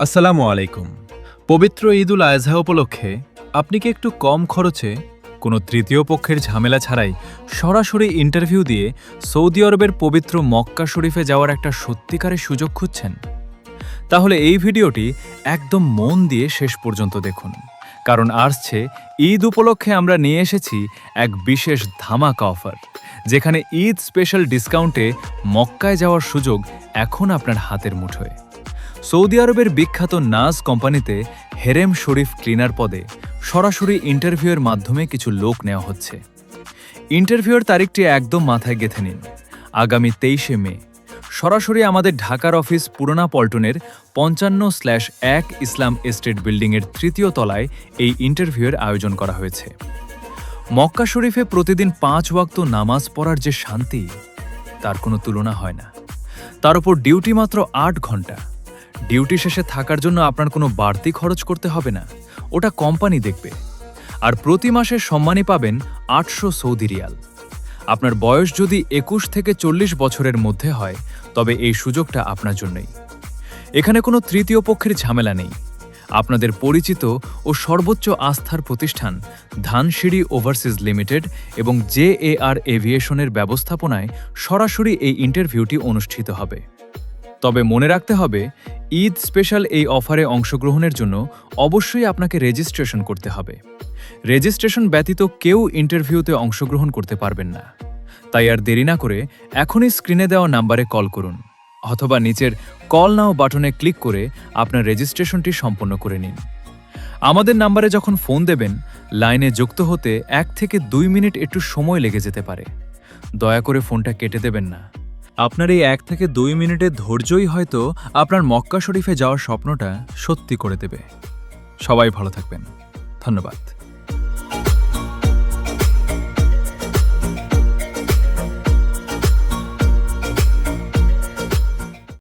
আসসালামু আলাইকুম। পবিত্র ঈদুল আজহা উপলক্ষে আপনি কি একটু কম খরচে কোনো তৃতীয় পক্ষের ঝামেলা ছাড়াই সরাসরি ইন্টারভিউ দিয়ে সৌদি আরবের পবিত্র মক্কা শরীফে যাওয়ার একটা সত্যিকারের সুযোগ খুঁজছেন? তাহলে এই ভিডিওটি একদম মন দিয়ে শেষ পর্যন্ত দেখুন, কারণ আসছে ঈদ উপলক্ষে আমরা নিয়ে এসেছি এক বিশেষ ধামাকা অফার, যেখানে ঈদ স্পেশাল ডিসকাউন্টে মক্কায় যাওয়ার সুযোগ এখন আপনার হাতের মুঠোয়। সৌদি আরবের বিখ্যাত নাজ কোম্পানিতে হেরেম শরীফ ক্লিনার পদে সরাসরি ইন্টারভিউয়ের মাধ্যমে কিছু লোক নেওয়া হচ্ছে। ইন্টারভিউয়ের তারিখটি একদম মাথায় গেঁথে নিন, আগামী 23শে মে সরাসরি আমাদের ঢাকার অফিস পুরোনা পল্টনের 55/1 ইসলাম এস্টেট বিল্ডিংয়ের 3য় তলায় এই ইন্টারভিউয়ের আয়োজন করা হয়েছে। মক্কা শরীফে প্রতিদিন 5 ওয়াক্ত নামাজ পড়ার যে শান্তি, তার কোনো তুলনা হয় না। তার উপর ডিউটি মাত্র 8 ঘন্টা। ডিউটি শেষে থাকার জন্য আপনার কোনো বাড়তি খরচ করতে হবে না, ওটা কোম্পানি দেখবে। আর প্রতি মাসে সম্মানী পাবেন 800 সৌদি রিয়াল। আপনার বয়স যদি 21 থেকে 40 বছরের মধ্যে হয়, তবে এই সুযোগটা আপনার জন্যই। এখানে কোনো তৃতীয় পক্ষের ঝামেলা নেই। আপনাদের পরিচিত ও সর্বোচ্চ আস্থার প্রতিষ্ঠান ধানসিঁড়ি ওভারসিজ লিমিটেড এবং JAR এভিয়েশনের ব্যবস্থাপনায় সরাসরি এই ইন্টারভিউটি অনুষ্ঠিত হবে। তবে মনে রাখতে হবে, ঈদ স্পেশাল এই অফারে অংশগ্রহণের জন্য অবশ্যই আপনাকে রেজিস্ট্রেশন করতে হবে। রেজিস্ট্রেশন ব্যতীত কেউ ইন্টারভিউতে অংশগ্রহণ করতে পারবেন না। তাই আর দেরি না করে এখনই স্ক্রিনে দেওয়া নাম্বারে কল করুন, অথবা নিচের কল নাও বাটনে ক্লিক করে আপনার রেজিস্ট্রেশনটি সম্পন্ন করে নিন। আমাদের নাম্বারে যখন ফোন দেবেন, লাইনে যুক্ত হতে 1 থেকে 2 মিনিট একটু সময় লেগে যেতে পারে। দয়া করে ফোনটা কেটে দেবেন না। আপনার এই 1 থেকে 2 মিনিটের ধৈর্যই হয়তো আপনার মক্কা শরীফে যাওয়ার স্বপ্নটা সত্যি করে দেবে। সবাই ভালো থাকবেন। ধন্যবাদ।